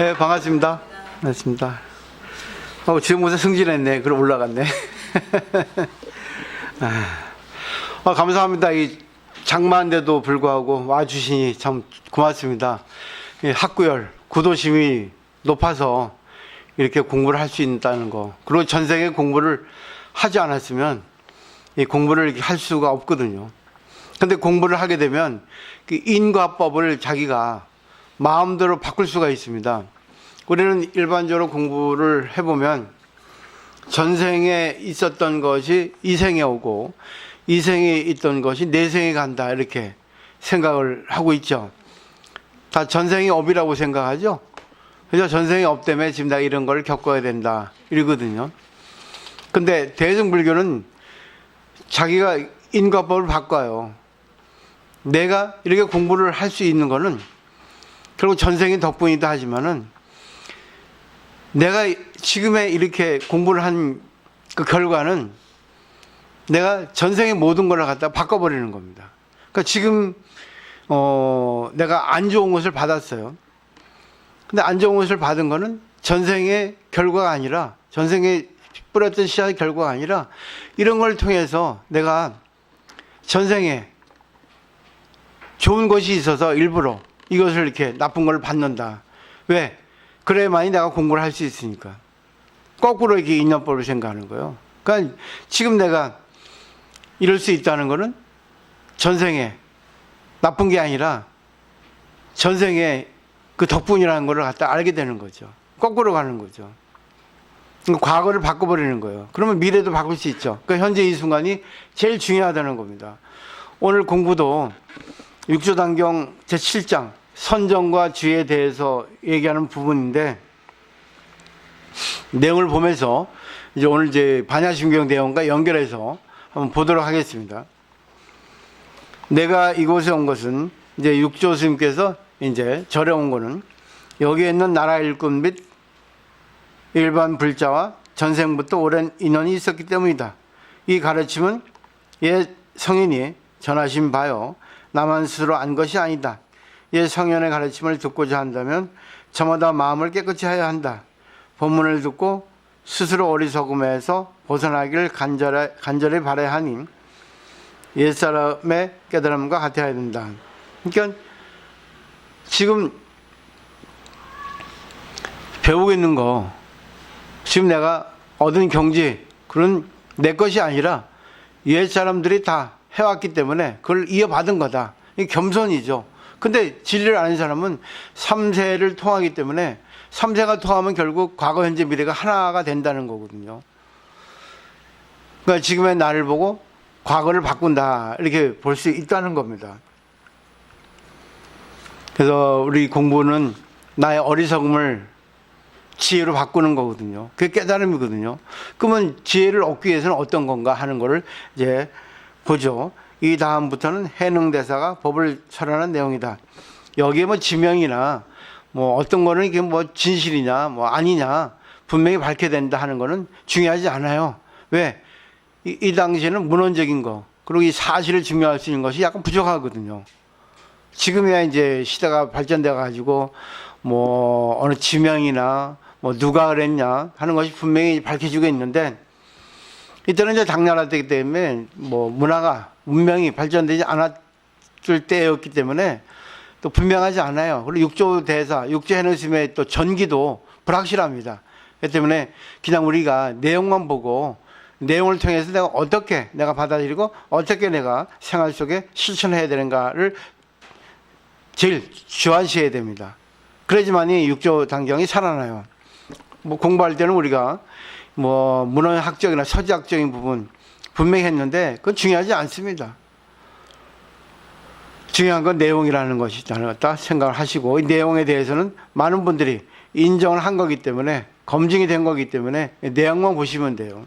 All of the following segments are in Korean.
네, 반갑습니다. 반갑습니다. 지금부터 승진했네. 그럼 올라갔네. 감사합니다. 이 장마인데도 불구하고 와주시니 참 고맙습니다. 학구열, 구도심이 높아서 이렇게 공부를 할 수 있다는 거. 그리고 전생에 공부를 하지 않았으면 이 공부를 이렇게 할 수가 없거든요. 근데 공부를 하게 되면 그 인과법을 자기가 마음대로 바꿀 수가 있습니다. 우리는 일반적으로 공부를 해보면 전생에 있었던 것이 이생에 오고 이생에 있던 것이 내생에 간다 이렇게 생각을 하고 있죠. 다 전생이 업이라고 생각하죠. 그래서 전생이 업 때문에 지금 내가 이런 걸 겪어야 된다 이러거든요. 근데 대승불교는 자기가 인과법을 바꿔요. 내가 이렇게 공부를 할 수 있는 거는 결국 전생의 덕분이다 하지만은 내가 지금에 이렇게 공부를 한 그 결과는 내가 전생의 모든 걸 갖다 바꿔버리는 겁니다. 그러니까 지금 내가 안 좋은 것을 받았어요. 근데 안 좋은 것을 받은 거는 전생의 결과가 아니라 전생에 뿌렸던 씨앗의 결과가 아니라 이런 걸 통해서 내가 전생에 좋은 것이 있어서 일부러 이것을 이렇게 나쁜 걸 받는다. 왜? 그래야만이 내가 공부를 할 수 있으니까. 거꾸로 이렇게 인연법을 생각하는 거예요. 그러니까 지금 내가 이럴 수 있다는 거는 전생에 나쁜 게 아니라 전생에 그 덕분이라는 걸 갖다 알게 되는 거죠. 거꾸로 가는 거죠. 과거를 바꿔버리는 거예요. 그러면 미래도 바꿀 수 있죠. 그러니까 현재 이 순간이 제일 중요하다는 겁니다. 오늘 공부도 육조단경 제7장 선정과 주에 대해서 얘기하는 부분인데 내용을 보면서 이제 오늘 이제 반야심경 내용과 연결해서 한번 보도록 하겠습니다. 내가 이곳에 온 것은 이제 육조 스님께서 이제 절에 온 거는 여기에 있는 나라 일꾼 및 일반 불자와 전생부터 오랜 인연이 있었기 때문이다. 이 가르침은 옛 성인이 전하신 바요 나만 스스로 안 것이 아니다. 옛 성현의 가르침을 듣고자 한다면 저마다 마음을 깨끗이 해야 한다. 본문을 듣고 스스로 어리석음에서 벗어나기를 간절히 바라야 하니 옛사람의 깨달음과 같아야 된다. 그러니까 지금 배우고 있는 거 지금 내가 얻은 경지 그런 내 것이 아니라 옛사람들이 다 해왔기 때문에 그걸 이어받은 거다. 이게 겸손이죠. 근데 진리를 아는 사람은 3세를 통하기 때문에 3세가 통하면 결국 과거, 현재, 미래가 하나가 된다는 거거든요. 그러니까 지금의 나를 보고 과거를 바꾼다 이렇게 볼 수 있다는 겁니다. 그래서 우리 공부는 나의 어리석음을 지혜로 바꾸는 거거든요. 그게 깨달음이거든요. 그러면 지혜를 얻기 위해서는 어떤 건가 하는 거를 이제 보죠. 이 다음부터는 해능대사가 법을 설하는 내용이다. 여기에 뭐 지명이나 뭐 어떤 거는 이게 뭐 진실이냐 뭐 아니냐 분명히 밝혀야 된다 하는 거는 중요하지 않아요. 왜? 이 당시에는 문헌적인 거 그리고 이 사실을 증명할 수 있는 것이 약간 부족하거든요. 지금이야 이제 시대가 발전돼 가지고 뭐 어느 지명이나 뭐 누가 그랬냐 하는 것이 분명히 밝혀지고 있는데 이때는 이제 당나라 때이기 때문에 뭐 문화가 문명이 발전되지 않았을 때였기 때문에 또 분명하지 않아요. 그리고 육조 대사, 육조 해능스님의 또 전기도 불확실합니다. 그렇기 때문에 그냥 우리가 내용만 보고 내용을 통해서 내가 어떻게 내가 받아들이고 어떻게 내가 생활 속에 실천해야 되는가를 제일 주안시해야 됩니다. 그래야지만이 육조 단경이 살아나요. 뭐 공부할 때는 우리가 뭐 문헌학적이나 서지학적인 부분 분명히 했는데 그건 중요하지 않습니다. 중요한 건 내용이라는 것이 있다 생각을 하시고 이 내용에 대해서는 많은 분들이 인정을 한 거기 때문에 검증이 된 거기 때문에 내용만 보시면 돼요.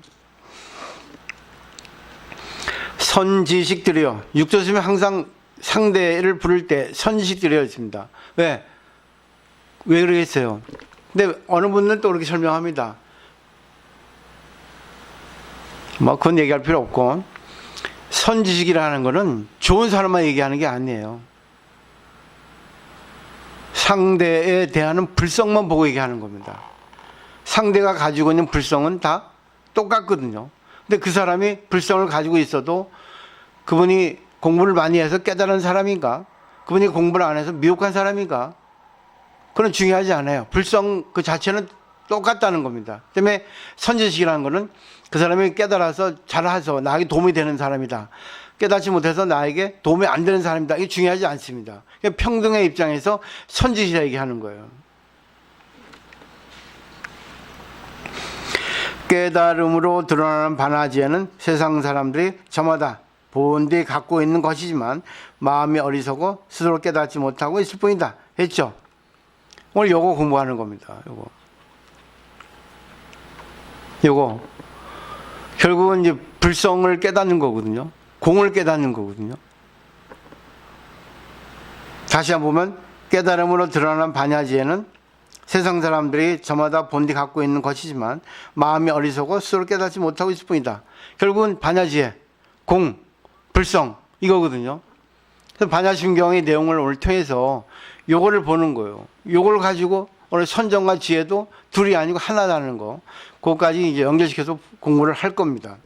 선지식들이요. 육조스님이 항상 상대를 부를 때 선지식들이었습니다. 왜 그러겠어요? 근데 어느 분은 또 그렇게 설명합니다. 뭐 그건 얘기할 필요 없고 선지식이라는 거는 좋은 사람만 얘기하는 게 아니에요. 상대에 대한 불성만 보고 얘기하는 겁니다. 상대가 가지고 있는 불성은 다 똑같거든요. 근데 그 사람이 불성을 가지고 있어도 그분이 공부를 많이 해서 깨달은 사람인가? 그분이 공부를 안 해서 미혹한 사람인가? 그건 중요하지 않아요. 불성 그 자체는 똑같다는 겁니다. 때문에 선지식이라는 거는 그 사람이 깨달아서 잘해서 나에게 도움이 되는 사람이다. 깨닫지 못해서 나에게 도움이 안 되는 사람이다. 이게 중요하지 않습니다. 평등의 입장에서 선지식이라 얘기하는 거예요. 깨달음으로 드러나는 반화지혜는 세상 사람들이 저마다 본디 갖고 있는 것이지만 마음이 어리석어 스스로 깨닫지 못하고 있을 뿐이다 했죠. 오늘 요거 공부하는 겁니다. 요거 결국은 이제 불성을 깨닫는 거거든요. 공을 깨닫는 거거든요. 다시 한번 보면 깨달음으로 드러난 반야지혜는 세상 사람들이 저마다 본디 갖고 있는 것이지만 마음이 어리석어 스스로 깨닫지 못하고 있을 뿐이다. 결국은 반야지혜, 공, 불성 이거거든요. 그래서 반야심경의 내용을 오늘 통해서 요거를 보는 거예요. 요걸 가지고 오늘 선정과 지혜도 둘이 아니고 하나라는 거. 그거까지 이제 연결시켜서 공부를 할 겁니다.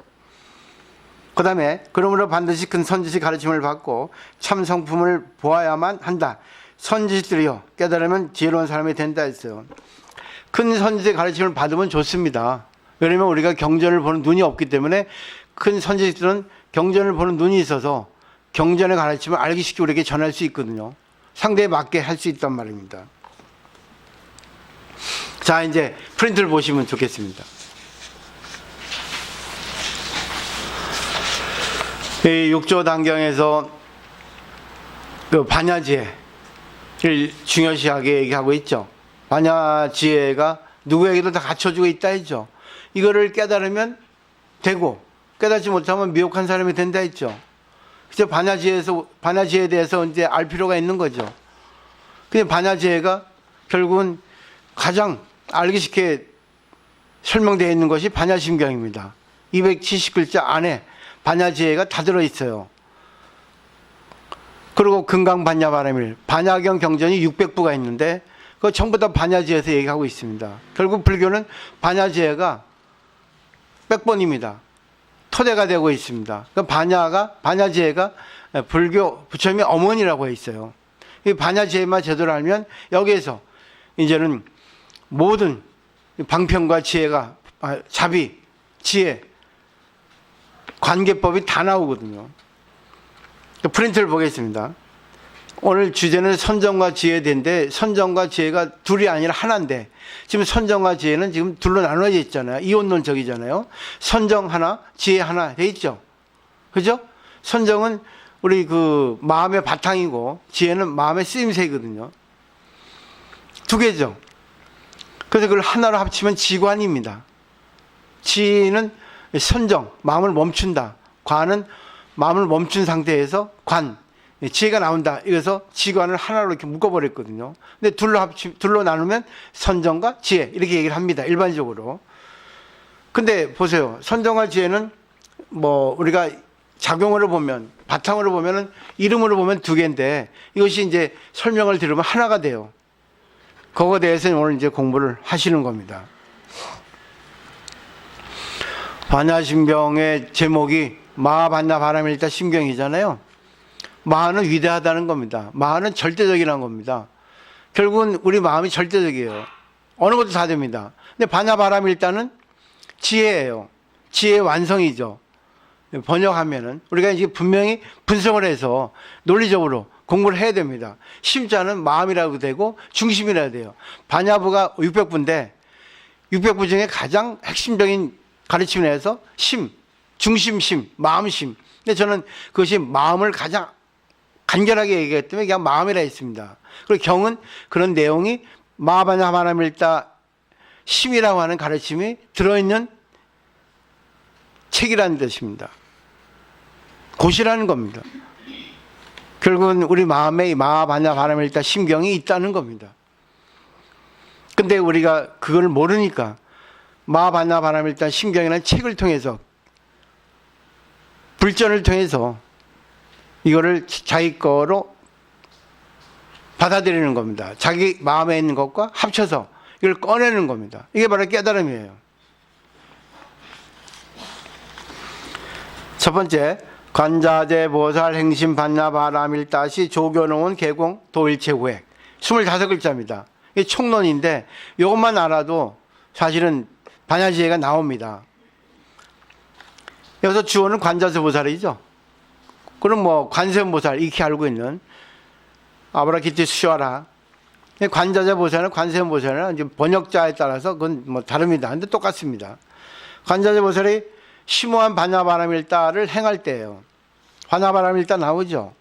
그 다음에 그러므로 반드시 큰 선지식 가르침을 받고 참 성품을 보아야만 한다. 선지식들이요 깨달으면 지혜로운 사람이 된다 했어요. 큰 선지식 가르침을 받으면 좋습니다. 왜냐하면 우리가 경전을 보는 눈이 없기 때문에 큰 선지식들은 경전을 보는 눈이 있어서 경전의 가르침을 알기 쉽게 우리에게 전할 수 있거든요. 상대에 맞게 할 수 있단 말입니다. 자, 이제 프린트를 보시면 좋겠습니다. 이 6조 단경에서 그 반야지혜를 중요시하게 얘기하고 있죠. 반야지혜가 누구에게도 다 갖춰주고 있다 했죠. 이거를 깨달으면 되고 깨닫지 못하면 미혹한 사람이 된다 했죠. 그래서 반야지혜에 대해서 이제 알 필요가 있는 거죠. 근데 반야지혜가 결국은 가장 알기 쉽게 설명되어 있는 것이 반야심경입니다. 270글자 안에 반야지혜가 다 들어있어요. 그리고 금강반야바라밀, 반야경 경전이 600부가 있는데 그거 전부 다 반야지혜에서 얘기하고 있습니다. 결국 불교는 반야지혜가 백본입니다. 토대가 되고 있습니다. 반야지혜가 불교 부처님의 어머니라고 해 있어요. 이 반야지혜만 제대로 알면 여기에서 이제는 모든 방편과 지혜가 자비, 지혜, 관계법이 다 나오거든요. 프린트를 보겠습니다. 오늘 주제는 선정과 지혜인데 선정과 지혜가 둘이 아니라 하나인데 지금 선정과 지혜는 지금 둘로 나눠져 있잖아요. 이원론적이잖아요. 선정 하나, 지혜 하나 돼 있죠. 그죠? 선정은 우리 그 마음의 바탕이고 지혜는 마음의 쓰임새거든요. 두 개죠. 그래서 그걸 하나로 합치면 지관입니다. 지는 선정, 마음을 멈춘다. 관은 마음을 멈춘 상태에서 관, 지혜가 나온다. 이래서 지관을 하나로 이렇게 묶어버렸거든요. 근데 둘로 나누면 선정과 지혜 이렇게 얘기를 합니다. 일반적으로. 근데 보세요. 선정과 지혜는 뭐 우리가 작용으로 보면 바탕으로 보면은 이름으로 보면 두 개인데 이것이 이제 설명을 들으면 하나가 돼요. 그거에 대해서는 오늘 이제 공부를 하시는 겁니다. 반야심경의 제목이 마하반야바라밀타 심경이잖아요. 마하는 위대하다는 겁니다. 마하는 절대적이라는 겁니다. 결국은 우리 마음이 절대적이에요. 어느 것도 다 됩니다. 근데 반야바라밀타는 지혜예요. 지혜의 완성이죠. 번역하면은 우리가 이제 분명히 분석을 해서 논리적으로 공부를 해야 됩니다. 심자는 마음이라고 되고 중심이라고 돼요. 반야부가 600부인데 600부 중에 가장 핵심적인 가르침을 해서 심, 중심심, 마음심. 근데 저는 그것이 마음을 가장 간결하게 얘기했기 때문에 그냥 마음이라 했습니다. 그리고 경은 그런 내용이 마하반야바라밀타 심이라고 하는 가르침이 들어있는 책이라는 뜻입니다. 곳이라는 겁니다. 결국은 우리 마음에 마하반야바라밀타 심경이 있다는 겁니다. 근데 우리가 그걸 모르니까 마하반야바라밀타 심경이라는 책을 통해서 불전을 통해서 이거를 자기 거로 받아들이는 겁니다. 자기 마음에 있는 것과 합쳐서 이걸 꺼내는 겁니다. 이게 바로 깨달음이에요. 첫 번째, 관자재 보살 행심 반야 바라밀다시 조교농은 개공 도일체구획 25글자입니다. 이게 총론인데 이것만 알아도 사실은 반야지혜가 나옵니다. 여기서 주어는 관자재 보살이죠. 그럼 뭐 관세음보살 이렇게 알고 있는 아브라키티 수시와라. 관자재 보살은 관세음보살은 이제 번역자에 따라서 그건 뭐 다릅니다. 근데 똑같습니다. 관자재 보살이 심오한 반야바라밀다를 행할 때예요. 반야바라밀다 나오죠.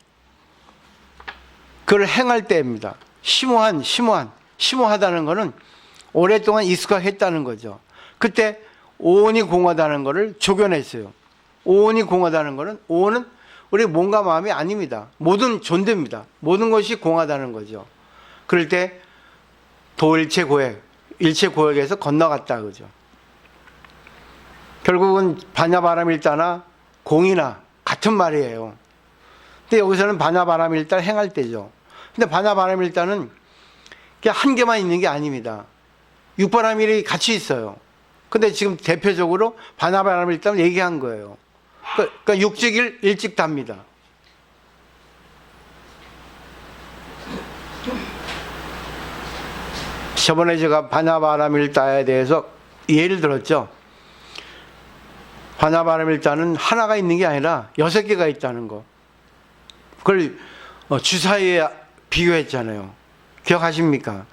그걸 행할 때입니다. 심오하다는 거는 오랫동안 익숙하겠다는 거죠. 그때 오온이 공하다는 거를 조견했어요. 오온이 공하다는 거는 오온은 우리 몸과 마음이 아닙니다. 모든 존재입니다. 모든 것이 공하다는 거죠. 그럴 때 도일체 고액, 일체 고액에서 건너갔다 그죠. 결국은 반야바라밀다나 공이나 같은 말이에요. 근데 여기서는 반야바라밀다를 행할 때죠. 근데 반야바라밀다는 그냥 한 개만 있는 게 아닙니다. 육바라밀이 같이 있어요. 근데 지금 대표적으로 반야바라밀다를 얘기한 거예요. 그러니까 육직일 일직답니다. 저번에 제가 반야바라밀다에 대해서 예를 들었죠. 반야바라밀다는 하나가 있는 게 아니라 6개가 있다는 거. 그걸 주사위에 비교했잖아요. 기억하십니까?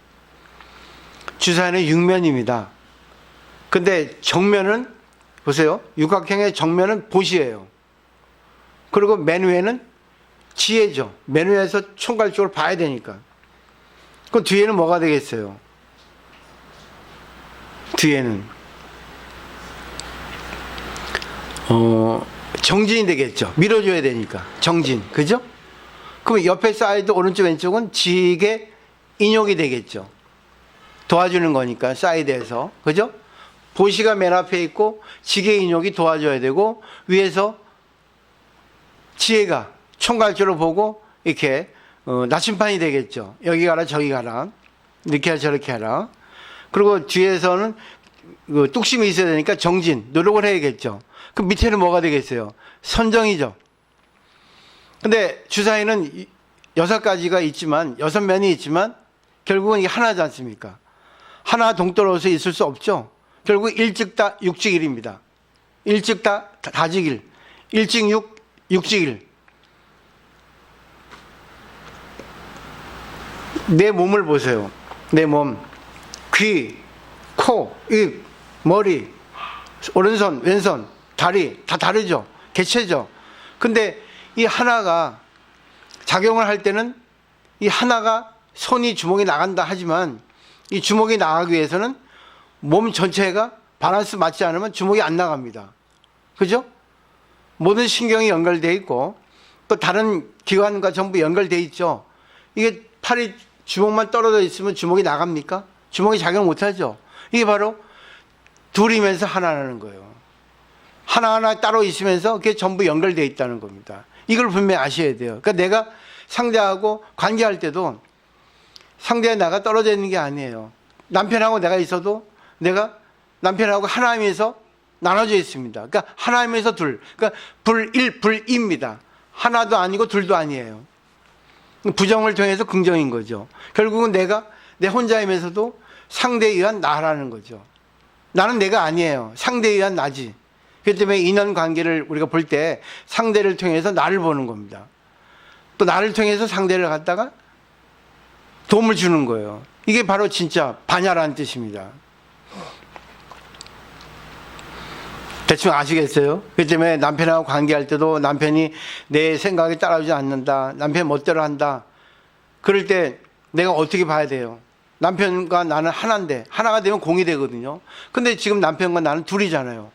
주사위는 육면입니다. 근데 정면은 보세요. 육각형의 정면은 보시예요. 그리고 맨 위에는 지혜죠. 맨 위에서 총괄적으로 봐야 되니까. 그럼 뒤에는 뭐가 되겠어요? 뒤에는 정진이 되겠죠. 밀어줘야 되니까. 정진. 그죠? 그럼 옆에 사이드 오른쪽 왼쪽은 지게 인욕이 되겠죠. 도와주는 거니까 사이드에서. 그죠? 보시가 맨 앞에 있고 지게 인욕이 도와줘야 되고 위에서 지혜가 총괄적으로 보고 이렇게 나침판이 되겠죠. 여기 가라 저기 가라. 이렇게 하라 저렇게 하라. 그리고 뒤에서는 뚝심이 있어야 되니까 정진, 노력을 해야겠죠. 그 밑에는 뭐가 되겠어요? 선정이죠. 근데 주사위는 6가지가 있지만 6면이 있지만 결국은 이게 하나지 않습니까? 하나 동떨어서 있을 수 없죠. 결국 일직다 육직일입니다. 일직다 다직일, 일직육 육직일. 내 몸을 보세요. 내 몸, 귀, 코, 입, 머리, 오른손, 왼손, 다리 다 다르죠. 개체죠. 근데 이 하나가 작용을 할 때는 이 하나가 손이 주먹이 나간다 하지만 이 주먹이 나가기 위해서는 몸 전체가 밸런스 맞지 않으면 주먹이 안 나갑니다. 그죠? 모든 신경이 연결되어 있고 또 다른 기관과 전부 연결되어 있죠. 이게 팔이 주먹만 떨어져 있으면 주먹이 나갑니까? 주먹이 작용 못하죠. 이게 바로 둘이면서 하나라는 거예요. 하나하나 따로 있으면서 그게 전부 연결되어 있다는 겁니다. 이걸 분명히 아셔야 돼요. 그러니까 내가 상대하고 관계할 때도 상대의 나가 떨어져 있는 게 아니에요. 남편하고 내가 있어도 내가 남편하고 하나님에서 나눠져 있습니다. 그러니까 하나님에서 둘. 그러니까 불일, 불이입니다. 하나도 아니고 둘도 아니에요. 부정을 통해서 긍정인 거죠. 결국은 내가 내 혼자이면서도 상대에 의한 나라는 거죠. 나는 내가 아니에요. 상대에 의한 나지. 그렇기 때문에 인연관계를 우리가 볼 때 상대를 통해서 나를 보는 겁니다. 또 나를 통해서 상대를 갖다가 도움을 주는 거예요. 이게 바로 진짜 반야라는 뜻입니다. 대충 아시겠어요? 그렇기 때문에 남편하고 관계할 때도 남편이 내 생각에 따라오지 않는다. 남편 멋대로 한다. 그럴 때 내가 어떻게 봐야 돼요? 남편과 나는 하나인데 하나가 되면 공이 되거든요. 근데 지금 남편과 나는 둘이잖아요.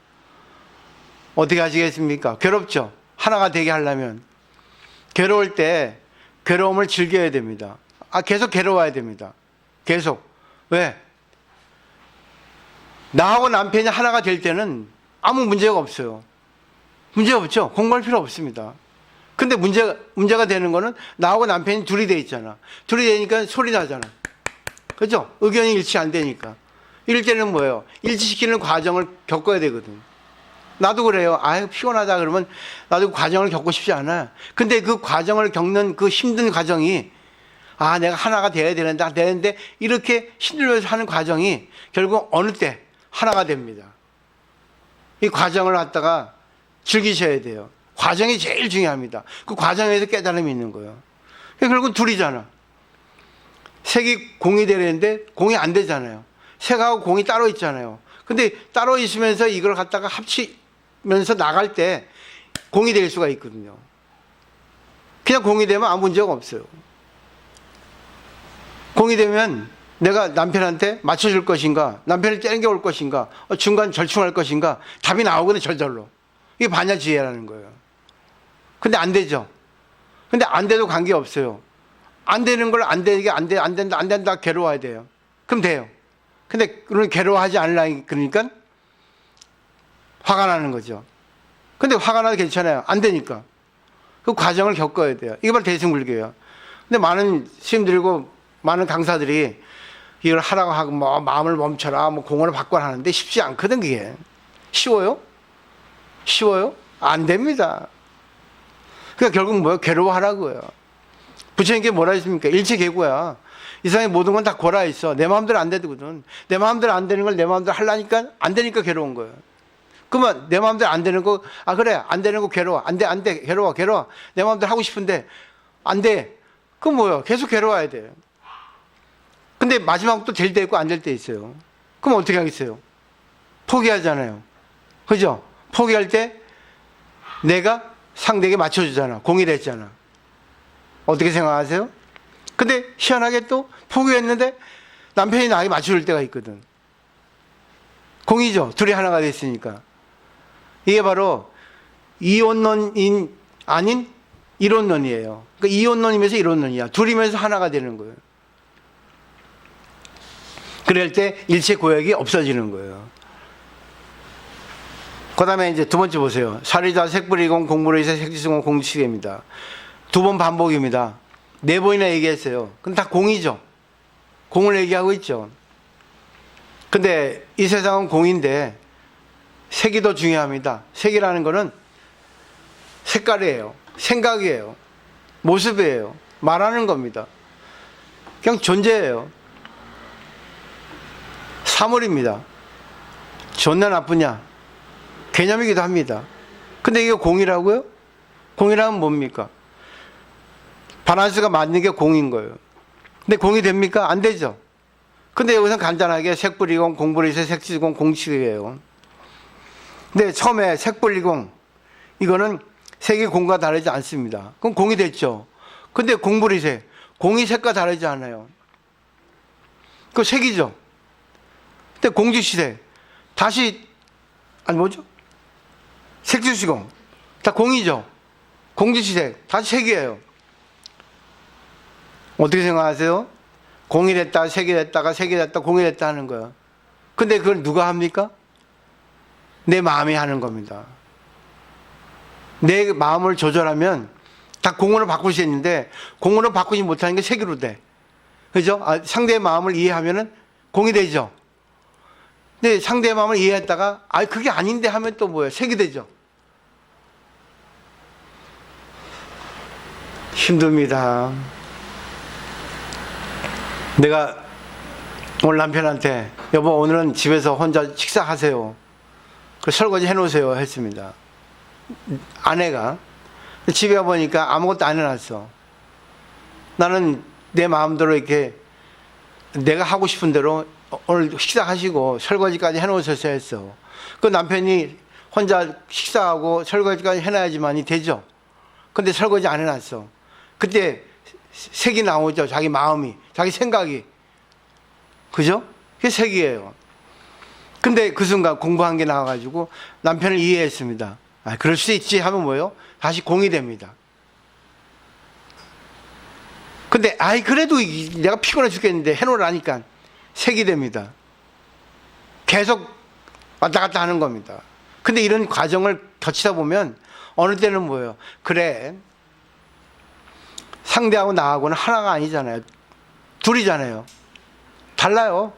어떻게 하시겠습니까? 괴롭죠? 하나가 되게 하려면. 괴로울 때 괴로움을 즐겨야 됩니다. 계속 괴로워야 됩니다. 계속. 왜? 나하고 남편이 하나가 될 때는 아무 문제가 없어요. 문제 없죠? 공부할 필요 없습니다. 근데 문제가 되는 거는 나하고 남편이 둘이 돼 있잖아. 둘이 되니까 소리 나잖아. 그죠? 의견이 일치 안 되니까. 이럴 때는 뭐예요? 일치시키는 과정을 겪어야 되거든. 나도 그래요. 아유, 피곤하다 그러면 나도 그 과정을 겪고 싶지 않아. 근데 그 과정을 겪는 그 힘든 과정이, 아, 내가 하나가 돼야 되는데, 이렇게 힘들면서 하는 과정이 결국 어느 때 하나가 됩니다. 이 과정을 갖다가 즐기셔야 돼요. 과정이 제일 중요합니다. 그 과정에서 깨달음이 있는 거예요. 결국 둘이잖아. 색이 공이 되는데 공이 안 되잖아요. 색하고 공이 따로 있잖아요. 근데 따로 있으면서 이걸 갖다가 합치면서 나갈 때 공이 될 수가 있거든요. 그냥 공이 되면 아무 문제가 없어요. 공이 되면 내가 남편한테 맞춰줄 것인가, 남편을 땡겨올 것인가, 중간 절충할 것인가, 답이 나오거든, 절절로. 이게 반야지혜라는 거예요. 근데 안 되죠. 근데 안 돼도 관계없어요. 안 되는 걸 안 된다, 괴로워야 돼요. 그럼 돼요. 근데 그런 괴로워하지 않으려니, 그러니까 화가 나는 거죠. 근데 화가 나도 괜찮아요. 안 되니까. 그 과정을 겪어야 돼요. 이게 바로 대승불교예요. 근데 많은 스님들이고 많은 강사들이 이걸 하라고 하고 뭐 마음을 멈춰라, 뭐 공원을 바꿔라 하는데 쉽지 않거든, 그게. 쉬워요? 쉬워요? 안 됩니다. 그러니까 결국 뭐예요? 괴로워하라고요. 부처님께 뭐라 했습니까? 일체계고야. 이 세상에 모든 건 다 고라 있어. 내 마음대로 안 되거든. 내 마음대로 안 되는 걸 내 마음대로 하려니까 안 되니까 괴로운 거예요. 그러면 내 마음대로 안 되는 거, 아, 그래, 안 되는 거 괴로워. 안 돼, 괴로워. 내 마음대로 하고 싶은데 안 돼. 그럼 뭐예요? 계속 괴로워야 돼요. 근데 마지막 또 될 때 있고 안 될 때 있어요. 그럼 어떻게 하겠어요? 포기하잖아요. 그죠? 포기할 때 내가 상대에게 맞춰주잖아. 공이 됐잖아. 어떻게 생각하세요? 근데 희한하게 또 포기했는데 남편이 나에게 맞춰줄 때가 있거든. 공이죠. 둘이 하나가 됐으니까. 이게 바로 이혼론인 아닌 이론론이에요. 그러니까 이혼론이면서 이론론이야. 둘이면서 하나가 되는 거예요. 그럴 때 일체 고역이 없어지는 거예요. 그 다음에 이제 두 번째 보세요. 사리자 색불이공 공부로이세 색지승공 공지시계입니다. 두 번 반복입니다. 네 번이나 얘기했어요. 근데 다 공이죠. 공을 얘기하고 있죠. 근데 이 세상은 공인데 색이 더 중요합니다. 색이라는 거는 색깔이에요. 생각이에요. 모습이에요. 말하는 겁니다. 그냥 존재예요. 사물입니다. 좋냐 나쁘냐 개념이기도 합니다. 근데 이게 공이라고요? 공이라면 뭡니까? 바란스가 맞는 게 공인 거예요. 근데 공이 됩니까? 안 되죠. 근데 여기서 간단하게 색불이공, 공불이세, 색지공, 공식이에요. 근데 처음에 색불이공, 이거는 색이 공과 다르지 않습니다. 그럼 공이 됐죠. 근데 공불이세, 공이 색과 다르지 않아요. 그 색이죠. 근데 공주시세, 다시, 아니 뭐죠? 색주시공, 다 공이죠. 공주시세, 다시 색이에요. 어떻게 생각하세요? 공이 됐다, 색이 됐다가 색이 됐다, 공이 됐다 하는 거예요. 근데 그걸 누가 합니까? 내 마음이 하는 겁니다. 내 마음을 조절하면 다 공으로 바꿀 수 있는데 공으로 바꾸지 못하는 게 색으로 돼. 그죠? 아, 상대의 마음을 이해하면은 공이 되죠. 근데 상대의 마음을 이해했다가 아, 그게 아닌데 하면 또 뭐예요? 색이 되죠. 힘듭니다. 내가 오늘 남편한테 여보 오늘은 집에서 혼자 식사하세요. 그 설거지 해놓으세요 했습니다. 아내가 집에 와보니까 아무것도 안 해놨어. 나는 내 마음대로 이렇게 내가 하고 싶은 대로 오늘 식사하시고 설거지까지 해놓으셨어야 했어. 그 남편이 혼자 식사하고 설거지까지 해놔야지만이 되죠. 근데 설거지 안 해놨어. 그때 색이 나오죠. 자기 마음이, 자기 생각이. 그죠? 그게 색이에요. 근데 그 순간 공부한 게 나와가지고 남편을 이해했습니다. 아, 그럴 수 있지 하면 뭐예요? 다시 공이 됩니다. 근데 아이 그래도 내가 피곤해 죽겠는데 해놓으라니까 색이 됩니다. 계속 왔다 갔다 하는 겁니다. 근데 이런 과정을 거치다 보면 어느 때는 뭐예요? 그래 상대하고 나하고는 하나가 아니잖아요. 둘이잖아요. 달라요.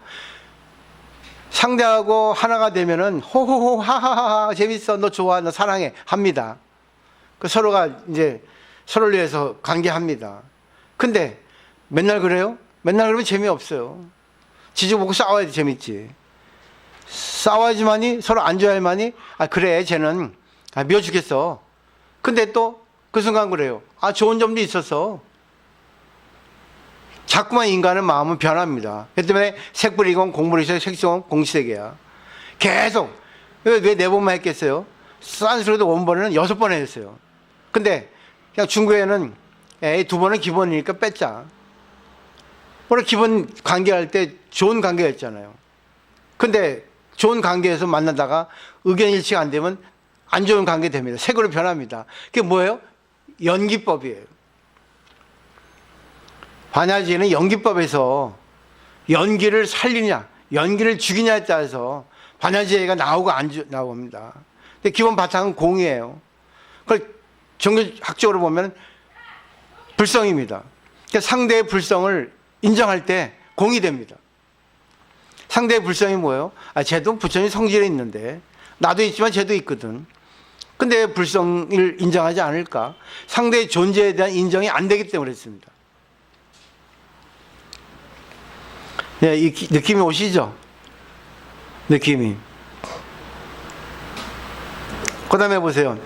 상대하고 하나가 되면은 호호호 하하하 재밌어 너 좋아 너 사랑해 합니다. 그 서로가 이제 서로를 위해서 관계합니다. 근데 맨날 그래요? 맨날 그러면 재미없어요. 지지고 싸워야 재밌지. 싸워야지만이 서로 안 좋아야만이 아 그래 쟤는 미워 죽겠어. 근데 또 그 순간 그래요. 아 좋은 점도 있었어. 자꾸만 인간의 마음은 변합니다. 그렇기 때문에 색불이건 공불이건 색소건 공시색이야. 계속 왜 4번만 했겠어요? 산스로도 원본에는 6번 했어요. 근데 그냥 중국에는 2번은 기본이니까 뺐자. 원래 기본 관계할 때 좋은 관계였잖아요. 근데 좋은 관계에서 만나다가 의견 일치가 안 되면 안 좋은 관계 됩니다. 색으로 변합니다. 그게 뭐예요? 연기법이에요. 반야지는 연기법에서 연기를 살리냐, 연기를 죽이냐에 따라서 반야지가 나오고 안 나옵니다. 근데 기본 바탕은 공이에요. 그걸 종교학적으로 보면 불성입니다. 그러니까 상대의 불성을 인정할 때 공이 됩니다. 상대의 불성이 뭐예요? 아, 쟤도 부처님 성질이 있는데 나도 있지만 쟤도 있거든. 근데 불성을 인정하지 않을까? 상대의 존재에 대한 인정이 안 되기 때문에 그렇습니다. 예, 이 느낌이 오시죠? 느낌이. 그 다음에 보세요.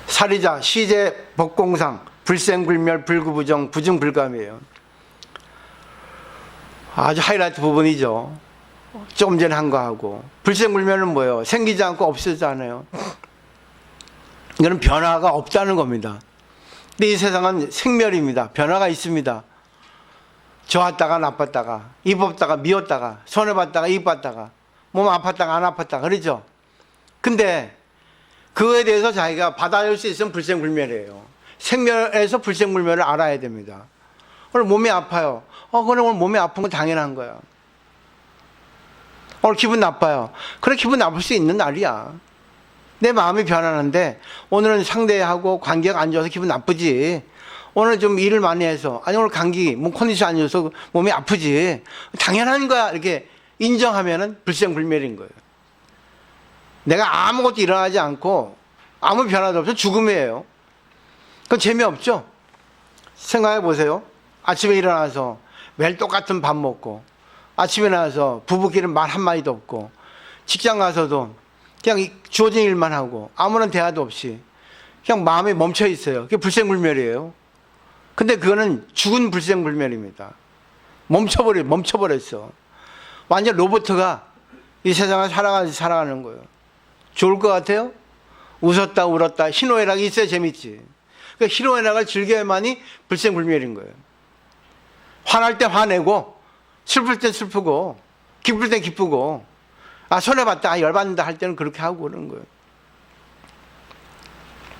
사리자, 시제, 법공상, 불생불멸, 불구부정, 부증불감이에요. 아주 하이라이트 부분이죠. 조금 전에 한 거하고. 불생불멸은 뭐예요? 생기지 않고 없어지지 않아요. 이거는 변화가 없다는 겁니다. 근데 이 세상은 생멸입니다. 변화가 있습니다. 좋았다가 나빴다가, 이뻤다가 미웠다가, 손해봤다가 이뻤다가, 몸 아팠다가 안 아팠다가, 그러죠? 근데 그거에 대해서 자기가 받아들일 수 있으면 불생불멸이에요. 생멸에서 불생불멸을 알아야 됩니다. 오늘 몸이 아파요. 그래, 오늘 몸이 아픈 건 당연한 거야. 오늘 기분 나빠요. 그래, 기분 나쁠 수 있는 날이야. 내 마음이 변하는데 오늘은 상대하고 관계가 안 좋아서 기분 나쁘지. 오늘 좀 일을 많이 해서 아니 오늘 감기 몸 컨디션 안 좋아서 몸이 아프지. 당연한 거야. 이렇게 인정하면은 불생불멸인 거예요. 내가 아무것도 일어나지 않고 아무 변화도 없어 죽음이에요. 그건 재미없죠. 생각해 보세요. 아침에 일어나서 매일 똑같은 밥 먹고 아침에 나와서 부부끼리는 말 한마디도 없고 직장 가서도 그냥 주어진 일만 하고 아무런 대화도 없이 그냥 마음이 멈춰 있어요. 그게 불생불멸이에요. 근데 그거는 죽은 불생불멸입니다. 멈춰버렸어. 완전 로봇가 이 세상을 살아가는 거예요. 좋을 것 같아요? 웃었다 울었다 희노애락이 있어야 재밌지. 그러니까 희노애락을 즐겨야만이 불생불멸인 거예요. 화날 때 화내고 슬플 때 슬프고 기쁠 때 기쁘고 아 손해봤다 열받는다 할 때는 그렇게 하고 그러는 거예요.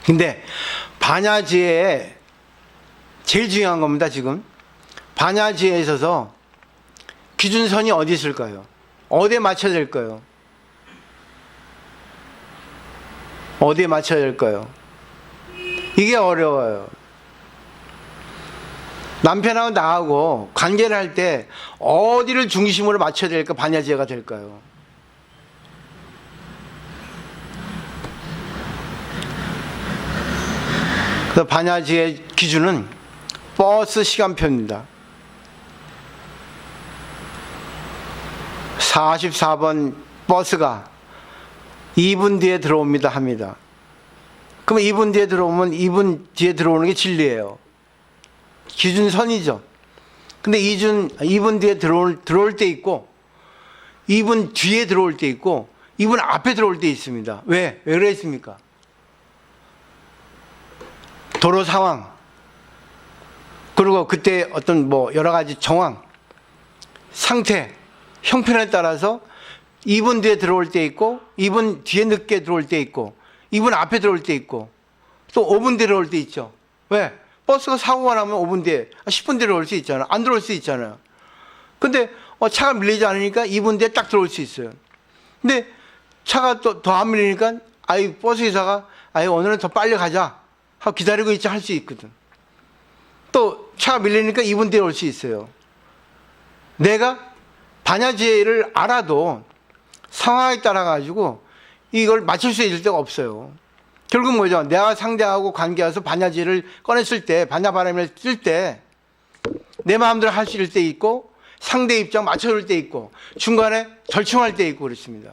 근데 반야지에 제일 중요한 겁니다. 지금 반야지에 있어서 기준선이 어디 있을까요? 어디에 맞춰야 될까요? 어디에 맞춰야 될까요? 이게 어려워요. 남편하고 나하고 관계를 할 때 어디를 중심으로 맞춰야 될까? 반야지가 될까요? 그래서 반야지의 기준은 버스 시간표입니다. 44번 버스가 2분 뒤에 들어옵니다 합니다. 그러면 2분 뒤에 들어오면 2분 뒤에 들어오는 게 진리예요. 기준선이죠. 근데 2분 뒤에 들어올 때 있고 2분 뒤에 들어올 때 있고 2분 앞에 들어올 때 있습니다. 왜 그랬습니까? 도로 상황, 그리고 그때 어떤 여러 가지 정황, 상태, 형편에 따라서 2분 뒤에 들어올 때 있고 2분 뒤에 늦게 들어올 때 있고 2분 앞에 들어올 때 있고 또 5분 뒤에 들어올 때 있죠. 왜? 버스가 사고가 나면 5분 뒤에 10분 뒤에 들어올 수 있잖아. 안 들어올 수 있잖아요. 근데 차가 밀리지 않으니까 2분 뒤에 딱 들어올 수 있어요. 근데 차가 또 더 안 밀리니까 버스 기사가 오늘은 더 빨리 가자 하고 기다리고 있자 할 수 있거든. 또 차가 밀리니까 2분 뒤에 올 수 있어요. 내가 반야지혜를 알아도 상황에 따라 가지고 이걸 맞출 수 있을 데가 없어요. 결국 뭐죠? 내가 상대하고 관계해서 반야지혜를 꺼냈을 때, 반야바람을 쓸 때 내 마음대로 할 수 있을 때 있고, 상대 입장 맞춰줄 때 있고, 중간에 절충할 때 있고 그렇습니다.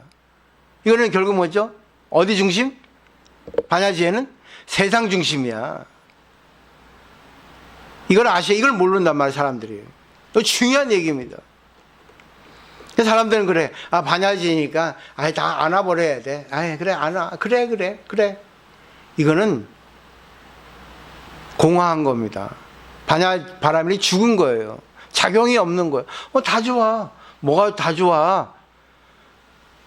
이거는 결국 뭐죠? 어디 중심? 반야지혜는 세상 중심이야. 이걸 아셔야, 이걸 모른단 말이에요, 사람들이. 또 중요한 얘기입니다. 사람들은 그래. 아, 반야지니까, 아예 다 안아버려야 돼. 아예, 그래, 안아. 그래. 이거는 공허한 겁니다. 반야바람이 죽은 거예요. 작용이 없는 거예요. 다 좋아. 뭐가 다 좋아.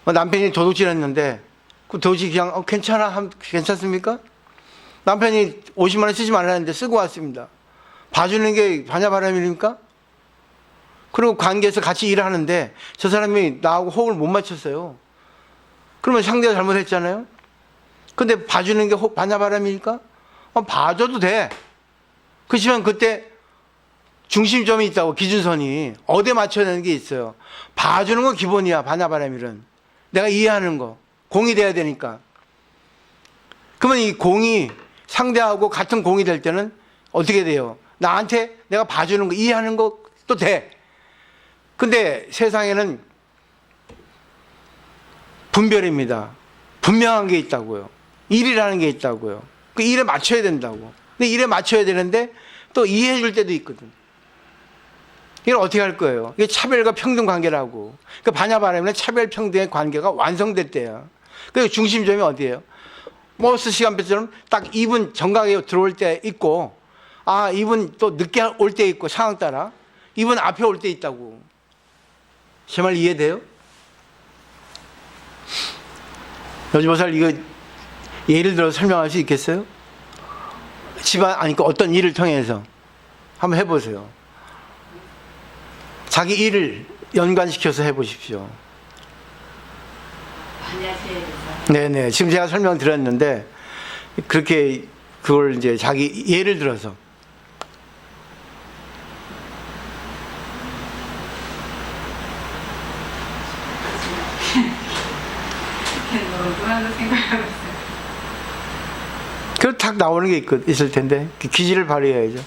남편이 도둑질 했는데, 그 도둑질 그냥, 괜찮습니까? 남편이 50만 원 쓰지 말라는데 쓰고 왔습니다. 봐주는 게 반야바람입니까? 그리고 관계에서 같이 일하는데 저 사람이 나하고 호흡을 못 맞췄어요. 그러면 상대가 잘못했잖아요. 근데 봐주는 게 반야바람입니까? 봐줘도 돼. 그렇지만 그때 중심점이 있다고, 기준선이. 어디에 맞춰야 되는 게 있어요. 봐주는 건 기본이야, 반야바람일은. 내가 이해하는 거. 공이 돼야 되니까. 그러면 이 공이 상대하고 같은 공이 될 때는 어떻게 돼요? 나한테 내가 봐주는 거, 이해하는 것도 돼. 근데 세상에는 분별입니다. 분명한 게 있다고요. 일이라는 게 있다고요. 그 일에 맞춰야 된다고. 근데 일에 맞춰야 되는데 또 이해해 줄 때도 있거든. 이걸 어떻게 할 거예요? 이게 차별과 평등 관계라고. 그 반야바람은 차별 평등의 관계가 완성됐대요. 그 중심점이 어디예요? 모스 시간표처럼 딱 2분 정각에 들어올 때 있고, 아, 2분 또 늦게 올 때 있고, 상황 따라 2분 앞에 올 때 있다고. 제 말 이해돼요? 여주보살 이거 예를 들어 설명할 수 있겠어요? 집안, 아니, 그 어떤 일을 통해서 한번 해보세요. 자기 일을 연관시켜서 해보십시오. 네네. 지금 제가 설명 드렸는데, 그렇게 그걸 이제 자기 예를 들어서. 그걸 탁 나오는 게 있을 텐데, 그 기질을 발휘해야죠.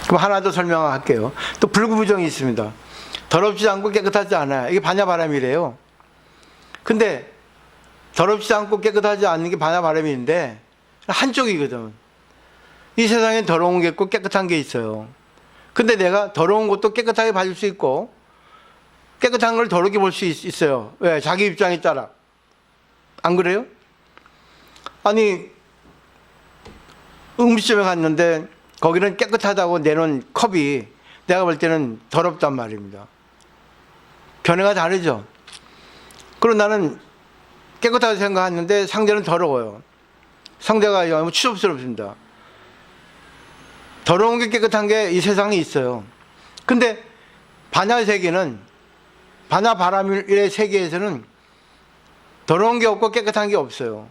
그럼 하나 더 설명할게요. 또 불구부정이 있습니다. 더럽지 않고 깨끗하지 않아요. 이게 반야바람이래요. 근데 더럽지 않고 깨끗하지 않는 게 반야바람인데 한쪽이거든. 이 세상에 더러운 게 있고 깨끗한 게 있어요. 근데 내가 더러운 것도 깨끗하게 봐줄 수 있고 깨끗한 걸 더럽게 볼 수 있어요. 왜? 자기 입장에 따라. 안 그래요? 아니, 음식점에 갔는데 거기는 깨끗하다고 내놓은 컵이 내가 볼 때는 더럽단 말입니다. 견해가 다르죠. 그리고 나는 깨끗하게 생각하는데 상대는 더러워요. 상대가 너무 추접스럽습니다. 더러운 게 깨끗한 게 이 세상에 있어요. 근데 반야 세계는, 반야 바람의 세계에서는 더러운 게 없고 깨끗한 게 없어요.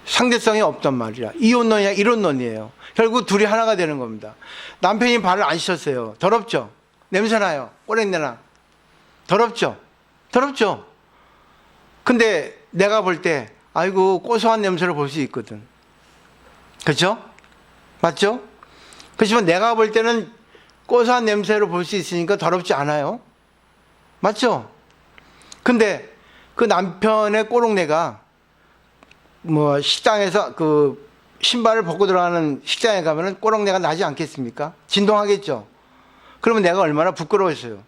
상대성이 없단 말이야. 이혼론이야, 이론론이에요. 결국 둘이 하나가 되는 겁니다. 남편이 발을 안 씻었어요. 더럽죠? 냄새나요? 꼬랭내나? 더럽죠? 더럽죠? 근데 내가 볼 때, 아이고, 고소한 냄새를 볼 수 있거든. 그렇죠? 맞죠? 그렇지만 내가 볼 때는 고소한 냄새를 볼 수 있으니까 더럽지 않아요. 맞죠? 근데 그 남편의 꼬롱내가 뭐 식당에서 그 신발을 벗고 들어가는 식당에 가면은 꼬롱내가 나지 않겠습니까? 진동하겠죠? 그러면 내가 얼마나 부끄러웠어요.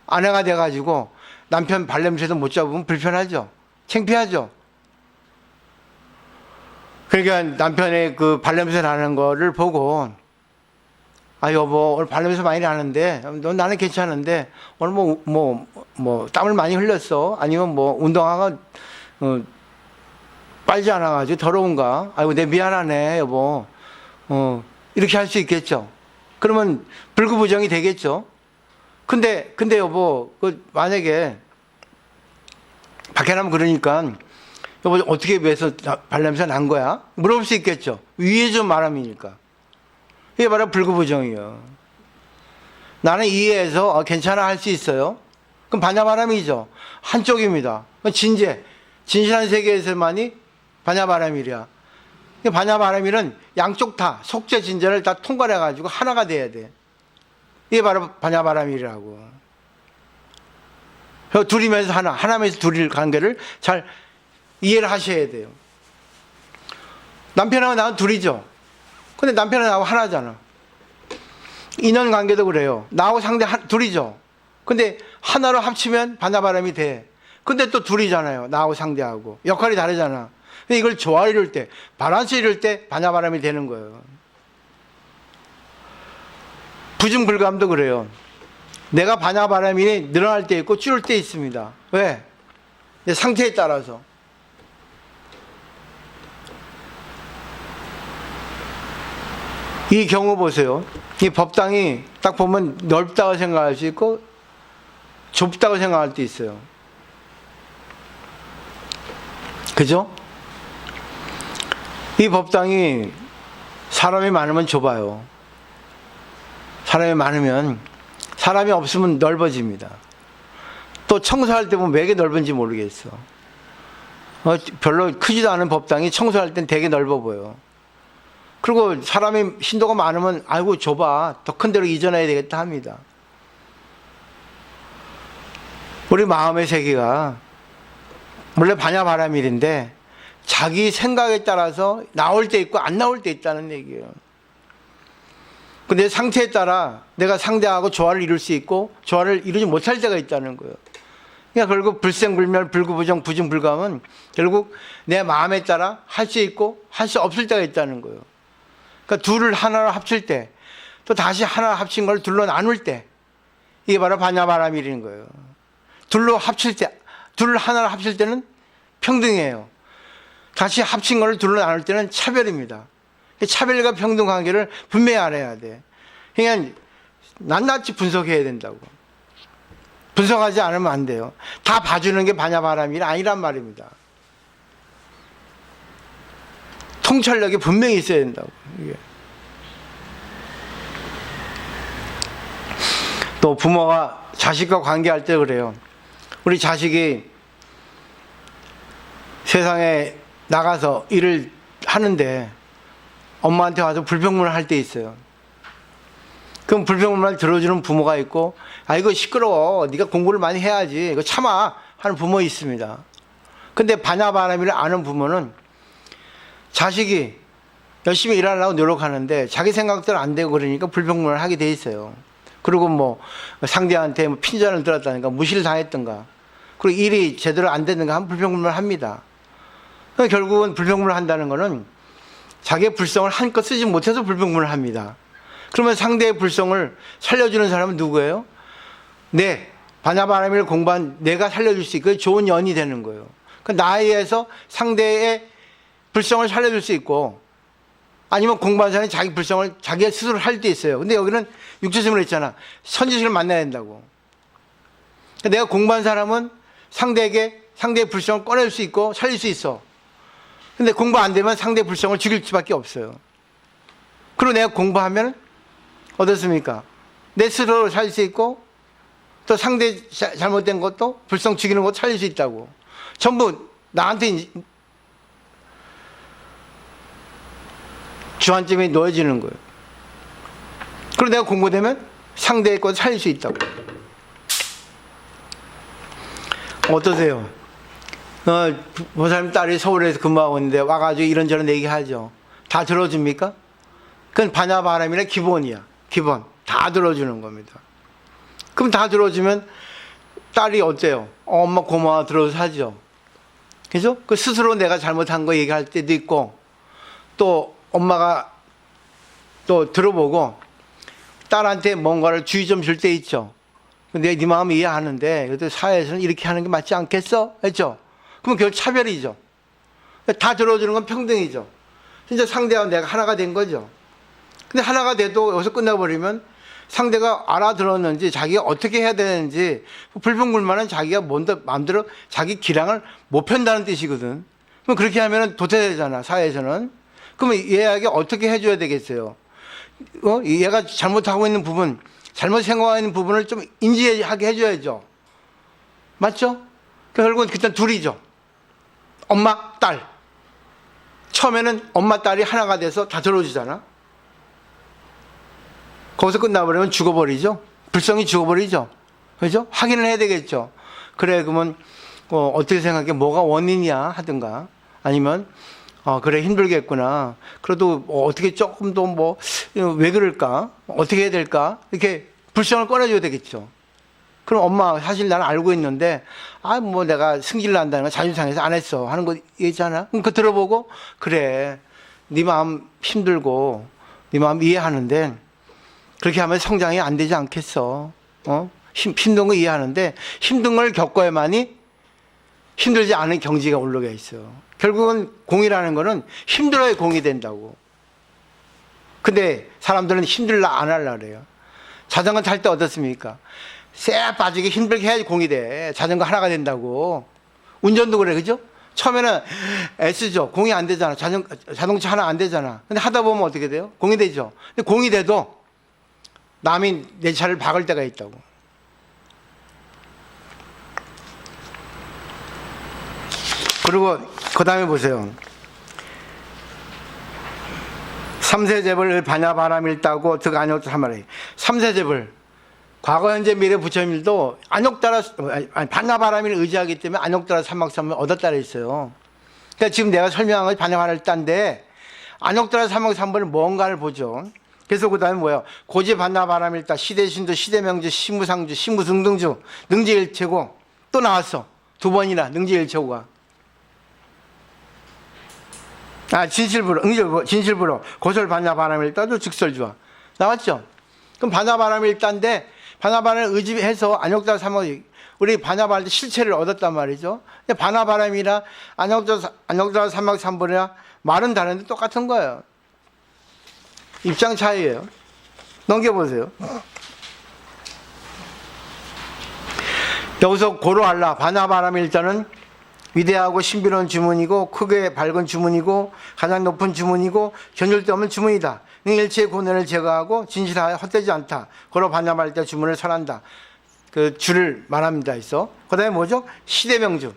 아내가 돼가지고 남편 발냄새도 못 잡으면 불편하죠? 창피하죠? 그러니까 남편의 그 발냄새 나는 거를 보고, 아, 여보, 오늘 발냄새 많이 나는데, 나는 괜찮은데, 오늘 땀을 많이 흘렸어. 아니면 뭐, 운동화가, 빨지 않아가지고 더러운가? 아이고, 내 미안하네, 여보. 이렇게 할 수 있겠죠. 그러면 불구부정이 되겠죠. 근데 여보, 만약에 밖에 나면 그러니까, 여보, 어떻게 왜서 발냄새 난 거야? 물어볼 수 있겠죠. 위에 좀 말함이니까. 이게 바로 불구부정이에요. 나는 이해해서 괜찮아 할 수 있어요. 그럼 반야바람이죠. 한쪽입니다. 진실한 세계에서만이 반야바람이랴. 반야바람이는 양쪽 다 속죄 진제를 다 통과해가지고 하나가 돼야 돼. 이게 바로 반야바람이라고. 둘이면서 하나면서 둘일 관계를 잘 이해를 하셔야 돼요. 남편하고 나는 둘이죠. 근데 남편은 나하고 하나잖아. 인연 관계도 그래요. 나하고 상대 둘이죠. 근데 하나로 합치면 반야바람이 돼. 근데 또 둘이잖아요. 나하고 상대하고. 역할이 다르잖아. 근데 이걸 조화를 이룰 때, 바란스 이룰 때 반야바람이 되는 거예요. 부중불감도 그래요. 내가 반야바람이 늘어날 때 있고 줄을 때 있습니다. 왜? 상태에 따라서. 이 경우 보세요. 이 법당이 딱 보면 넓다고 생각할 수 있고 좁다고 생각할 때 있어요. 그죠? 이 법당이 사람이 많으면 좁아요. 사람이 많으면, 사람이 없으면 넓어집니다. 또 청소할 때 보면 왜 이렇게 넓은지 모르겠어. 별로 크지도 않은 법당이 청소할 땐 되게 넓어 보여. 그리고 사람이 신도가 많으면 아이고 좁아, 더 큰 데로 이전해야 되겠다 합니다. 우리 마음의 세계가 원래 반야바람일인데 자기 생각에 따라서 나올 때 있고 안 나올 때 있다는 얘기예요. 근데 상태에 따라 내가 상대하고 조화를 이룰 수 있고 조화를 이루지 못할 때가 있다는 거예요. 그러니까 결국 불생불멸, 불구부정, 부중불감은 결국 내 마음에 따라 할 수 있고 할 수 없을 때가 있다는 거예요. 그러니까 둘을 하나로 합칠 때, 또 다시 하나 합친 걸 둘로 나눌 때, 이게 바로 반야바람일인 거예요. 둘로 합칠 때, 둘을 하나로 합칠 때는 평등이에요. 다시 합친 걸 둘로 나눌 때는 차별입니다. 차별과 평등 관계를 분명히 알아야 돼. 그러니까 낱낱이 분석해야 된다고. 분석하지 않으면 안 돼요. 다 봐주는 게 반야바람이 아니란 말입니다. 통찰력이 분명히 있어야 된다고. 이게. 또 부모가 자식과 관계할 때 그래요. 우리 자식이 세상에 나가서 일을 하는데 엄마한테 와서 불평문을 할 때 있어요. 그럼 불평문을 들어주는 부모가 있고, 아 이거 시끄러워, 네가 공부를 많이 해야지, 이거 참아 하는 부모 있습니다. 근데 반야바람이를 아는 부모는 자식이 열심히 일하려고 노력하는데 자기 생각대로 안 되고 그러니까 불평문을 하게 돼 있어요. 그리고 뭐 상대한테 뭐 핀잔을 들었다든가 무시를 당했던가, 그리고 일이 제대로 안 되는가 하면 불평문을 합니다. 결국은 불평문을 한다는 거는 자기의 불성을 한껏 쓰지 못해서 불평문을 합니다. 그러면 상대의 불성을 살려주는 사람은 누구예요? 반야바람을 공부한 내가 살려줄 수 있고 좋은 연이 되는 거예요. 그러니까 나에 의해서 상대의 불성을 살려줄 수 있고, 아니면 공부한 사람이 자기 불성을 자기가 스스로 할 때 있어요. 근데 여기는 육체심을 했잖아. 선지식을 만나야 된다고. 그러니까 내가 공부한 사람은 상대의 불성을 꺼낼 수 있고 살릴 수 있어. 근데 공부 안 되면 상대의 불성을 죽일 수밖에 없어요. 그리고 내가 공부하면 어떻습니까? 내 스스로를 살릴 수 있고, 또 상대 잘못된 것도 불성 죽이는 것도 살릴 수 있다고. 전부 나한테 주안점이 놓여지는 거예요. 그리고 내가 공부되면 상대의 것을 살릴 수 있다고. 어떠세요? 보살님 딸이 서울에서 근무하고 있는데 와가지고 이런저런 얘기하죠. 다 들어줍니까? 그건 반야바람이라 기본이야. 기본. 다 들어주는 겁니다. 그럼 다 들어주면 딸이 어때요? 엄마 고마워, 들어서 하죠. 그죠? 그 스스로 내가 잘못한 거 얘기할 때도 있고, 또 엄마가 또 들어보고 딸한테 뭔가를 주의 좀 줄 때 있죠. 근데 네 마음 이해하는데 그래도 사회에서는 이렇게 하는 게 맞지 않겠어? 했죠. 그럼 결국 차별이죠. 다 들어주는 건 평등이죠. 진짜 상대와 내가 하나가 된 거죠. 근데 하나가 돼도 여기서 끝나버리면 상대가 알아들었는지 자기가 어떻게 해야 되는지 불평불만은 자기가 마음대로 자기 기량을 못 편다는 뜻이거든. 그럼 그렇게 하면 도태되잖아, 사회에서는. 그러면 얘에게 어떻게 해줘야 되겠어요? 얘가 잘못하고 있는 부분, 잘못 생각하고 있는 부분을 좀 인지하게 해줘야죠. 맞죠? 결국은 그때 둘이죠. 엄마, 딸. 처음에는 엄마, 딸이 하나가 돼서 다 들어주잖아. 거기서 끝나버리면 죽어버리죠. 불성이 죽어버리죠. 그죠? 확인을 해야 되겠죠. 그래, 그러면 어떻게 생각해? 뭐가 원인이야? 하든가. 아니면 그래, 힘들겠구나. 그래도 어떻게 조금 더 왜 그럴까? 어떻게 해야 될까? 이렇게 불성을 꺼내줘야 되겠죠. 그럼 엄마, 사실 나는 알고 있는데, 내가 승질 난다는 거 자존심 상해서 안 했어. 하는 거 있잖아. 그럼 그거 들어보고, 그래, 네 마음 힘들고, 네 마음 이해하는데, 그렇게 하면 성장이 안 되지 않겠어. 힘든 거 이해하는데, 힘든 걸 겪어야만이 힘들지 않은 경지가 올라가 있어요. 결국은 공이라는 거는 힘들어야 공이 된다고. 근데 사람들은 힘들라 안 하려고 그래요. 자전거 탈 때 어떻습니까? 쎄 빠지게 힘들게 해야지 공이 돼. 자전거 하나가 된다고. 운전도 그래, 그죠? 처음에는 애쓰죠. 공이 안 되잖아. 자동차 하나 안 되잖아. 근데 하다 보면 어떻게 돼요? 공이 되죠. 근데 공이 돼도 남이 내 차를 박을 때가 있다고. 그리고 그 다음에 보세요. 삼세제벌 반야바람일 따고 득 안욕 하말이. 삼세제벌 과거 현재 미래 부처님들도 안욕따라 반야바람을 의지하기 때문에 안욕따라 삼막삼을 얻었다라 했어요. 그러니까 지금 내가 설명한 것이 반야바람일 따인데 안욕따라 삼막삼번은 뭔가를 보죠. 그래서 그 다음에 뭐예요? 고지 반야바람일 따 시대신도 시대명주 시무상주 시무등등주 능지일체고 또 나왔어. 두 번이나 능지일체고가. 진실부로, 진실부로, 고설 반야바람일 따도 즉설주와. 나왔죠? 그럼 반야바람일 따인데, 반야바람을 의지해서 안욕따라 삼억, 우리 반야바람 때 실체를 얻었단 말이죠. 근데 반야바람이나 안욕따라 삼억 삼번이나 말은 다른데 똑같은 거예요. 입장 차이예요. 넘겨보세요. 여기서 고로알라, 반야바람일 따는 위대하고 신비로운 주문이고 크게 밝은 주문이고 가장 높은 주문이고 견줄 데 없는 주문이다. 일체의 고뇌를 제거하고 진실하여 헛되지 않다. 고로 반야말 때 주문을 설한다. 그 줄을 말합니다. 있어. 그 다음에 뭐죠? 시대명주.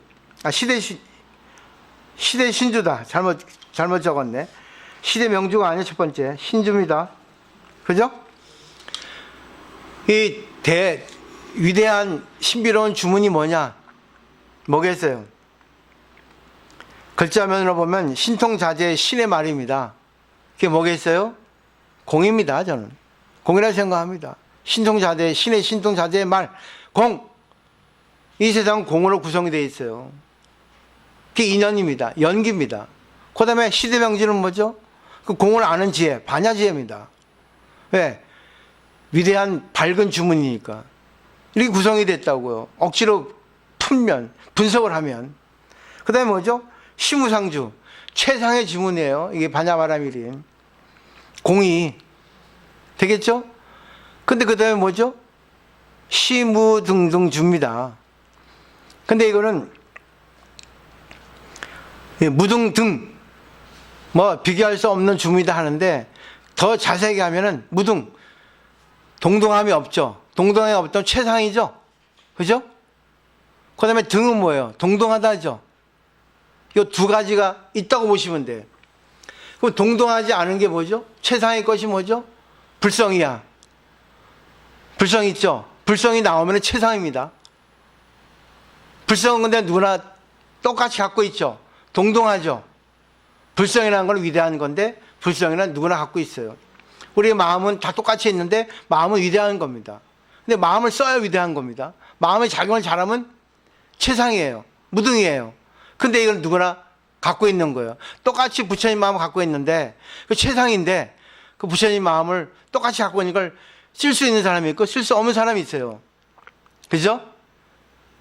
시대신주다. 잘못 적었네. 시대명주가 아니에요. 첫 번째. 신주입니다. 그죠? 이 위대한 신비로운 주문이 뭐겠어요? 글자면으로 보면 신통자제의 신의 말입니다. 그게 뭐겠어요? 공입니다. 저는 공이라 생각합니다. 신통자제, 신의 신통자제의 말, 공. 이 세상은 공으로 구성이 되어 있어요. 그게 인연입니다. 연기입니다. 그 다음에 시대명지는 뭐죠? 그 공을 아는 지혜, 반야지혜입니다. 왜? 위대한 밝은 주문이니까. 이렇게 구성이 됐다고요. 억지로 풀면, 분석을 하면. 그 다음에 뭐죠? 시무상주, 최상의 주문이에요. 이게 반야바라밀인 공이 되겠죠? 근데 그 다음에 뭐죠? 시무등등주입니다. 근데 이거는 무등등 비교할 수 없는 주문이다 하는데 더 자세하게 하면은 무등 동동함이 없죠. 동동함이 없던 최상이죠. 그죠? 그 다음에 등은 뭐예요? 동동하다죠. 이 두 가지가 있다고 보시면 돼요. 그럼 동동하지 않은 게 뭐죠? 최상의 것이 뭐죠? 불성이야. 불성 있죠? 불성이 나오면 최상입니다. 불성은 근데 누구나 똑같이 갖고 있죠? 동동하죠? 불성이라는 건 위대한 건데 불성이란 누구나 갖고 있어요. 우리의 마음은 다 똑같이 있는데 마음은 위대한 겁니다. 근데 마음을 써야 위대한 겁니다. 마음의 작용을 잘하면 최상이에요. 무등이에요. 근데 이건 누구나 갖고 있는 거예요. 똑같이 부처님 마음을 갖고 있는데 그 최상인데 그 부처님 마음을 똑같이 갖고 있는 걸 쓸 수 있는 사람이 있고 쓸 수 없는 사람이 있어요. 그죠?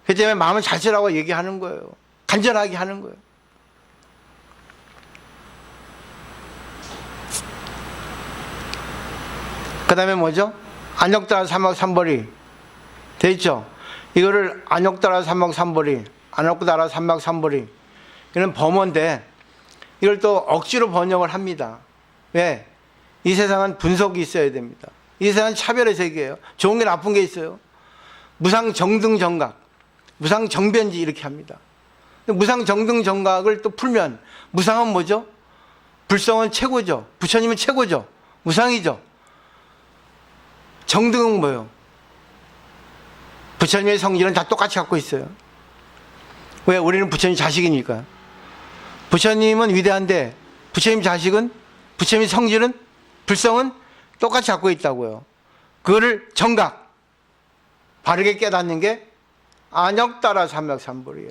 그 때문에 마음을 잘 쓰라고 얘기하는 거예요. 간절하게 하는 거예요. 그 다음에 뭐죠? 안역 따라 삼막 삼벌이 돼 있죠? 이거를 안역 따라 삼막 삼벌이, 안역 따라 삼막 삼벌이, 이런 범어인데 이걸 또 억지로 번역을 합니다. 왜? 이 세상은 분석이 있어야 됩니다. 이 세상은 차별의 세계예요. 좋은 게 나쁜 게 있어요. 무상정등정각, 무상정변지 이렇게 합니다. 무상정등정각을 또 풀면 무상은 뭐죠? 불성은 최고죠. 부처님은 최고죠. 무상이죠. 정등은 뭐예요? 부처님의 성질은 다 똑같이 갖고 있어요. 왜? 우리는 부처님 자식이니까. 부처님은 위대한데 부처님 자식은, 부처님 성질은, 불성은 똑같이 갖고 있다고요. 그거를 정각, 바르게 깨닫는 게 안역 따라 삼맥삼불이에요.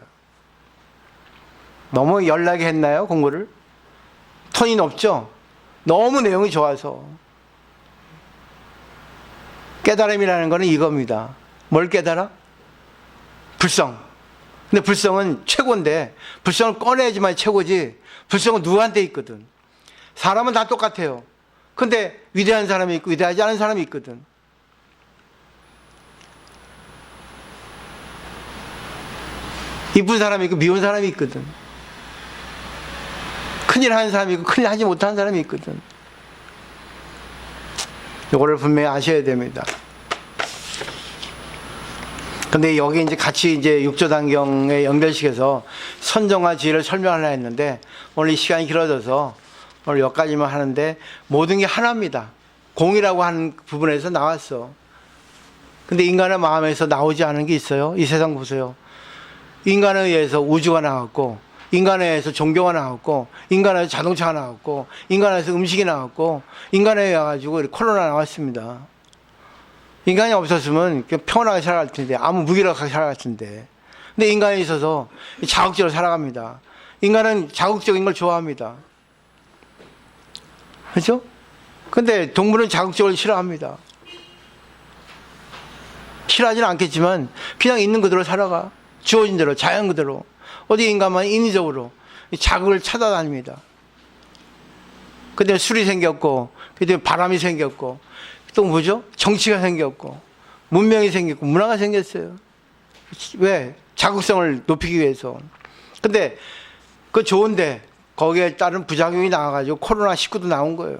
너무 열나게 했나요, 공부를? 톤이 높죠? 너무 내용이 좋아서. 깨달음이라는 거는 이겁니다. 뭘 깨달아? 불성. 근데 불성은 최고인데, 불성을 꺼내야지만 최고지, 불성은 누구한테 있거든. 사람은 다 똑같아요. 근데 위대한 사람이 있고 위대하지 않은 사람이 있거든. 이쁜 사람이 있고 미운 사람이 있거든. 큰일 하는 사람이 있고 큰일 하지 못하는 사람이 있거든. 이거를 분명히 아셔야 됩니다. 근데 여기 이제 같이 이제 육조단경에 연결시켜서 선정과 지혜를 설명하려 했는데 오늘 이 시간이 길어져서 오늘 여기까지만 하는데 모든 게 하나입니다. 공이라고 하는 부분에서 나왔어. 근데 인간의 마음에서 나오지 않은 게 있어요. 이 세상 보세요. 인간에 의해서 우주가 나왔고, 인간에 의해서 종교가 나왔고, 인간에 의해서 자동차가 나왔고, 인간에 의해서 음식이 나왔고, 인간에 의해 가지고 코로나 나왔습니다. 인간이 없었으면 평온하게 살아갈 텐데, 아무 무기력하게 살아갈 텐데. 근데 인간에 있어서 자극적으로 살아갑니다. 인간은 자극적인 걸 좋아합니다. 그렇죠? 근데 동물은 자극적으로 싫어합니다. 싫어하지는 않겠지만 그냥 있는 그대로 살아가. 주어진 대로, 자연 그대로. 어디 인간만 인위적으로 자극을 찾아다닙니다. 근데 술이 생겼고, 그때 바람이 생겼고, 또 뭐죠? 정치가 생겼고, 문명이 생겼고, 문화가 생겼어요. 왜? 자극성을 높이기 위해서. 근데 그거 좋은데 거기에 따른 부작용이 나와가지고 코로나19도 나온 거예요.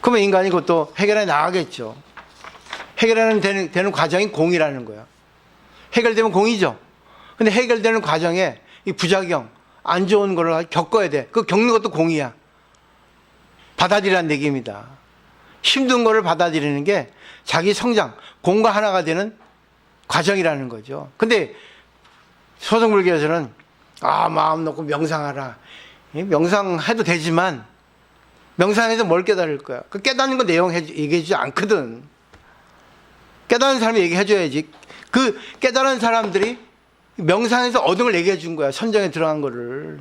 그러면 인간이 그것도 해결해 나가겠죠. 해결하는 되는 과정이 공이라는 거야. 해결되면 공이죠. 근데 해결되는 과정에 이 부작용, 안 좋은 거를 겪어야 돼. 그 겪는 것도 공이야. 받아들이라는 얘기입니다. 힘든 거를 받아들이는 게 자기 성장, 공과 하나가 되는 과정이라는 거죠. 근데 소승불교에서는 마음 놓고 명상하라. 명상해도 되지만 명상해서 뭘 깨달을 거야? 그 깨닫는 거 내용 얘기해주지 않거든. 깨닫는 사람이 얘기해줘야지. 그 깨달은 사람들이 명상에서 얻은 걸 얘기해 준 거야. 선정에 들어간 거를.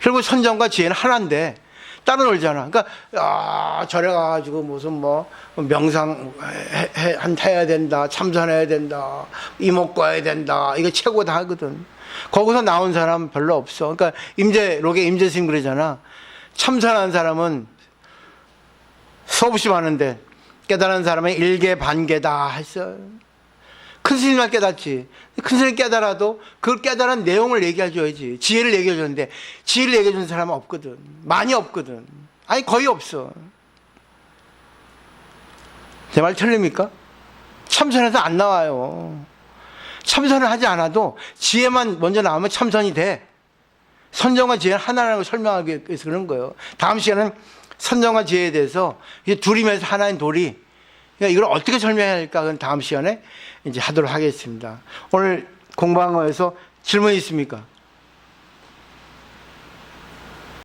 결국 선정과 지혜는 하나인데 따로 놀잖아. 그러니까 절에 가가지고 무슨 뭐 명상 해야 된다, 참선해야 된다, 이목 구해야 된다, 이거 최고다 하거든. 거기서 나온 사람 별로 없어. 그러니까 록에 임재 스님 그러잖아. 참선한 사람은 수없이 많은데 깨달은 사람은 일개 반개다 했어요. 큰 스님만 깨닫지. 큰 스님 깨달아도 그걸 깨달은 내용을 얘기해줘야지. 지혜를 얘기해주는데 지혜를 얘기해주는 사람은 없거든. 많이 없거든. 아니 거의 없어. 제 말 틀립니까? 참선에서 안 나와요. 참선을 하지 않아도 지혜만 먼저 나오면 참선이 돼. 선정과 지혜는 하나라는 걸 설명하기 위해서 그런 거예요. 다음 시간은 선정과 지혜에 대해서 둘이면서 하나인 도리, 그러니까 이걸 어떻게 설명해야 할까? 그건 다음 시간에 이제 하도록 하겠습니다. 오늘 공부한 거에서 질문 있습니까?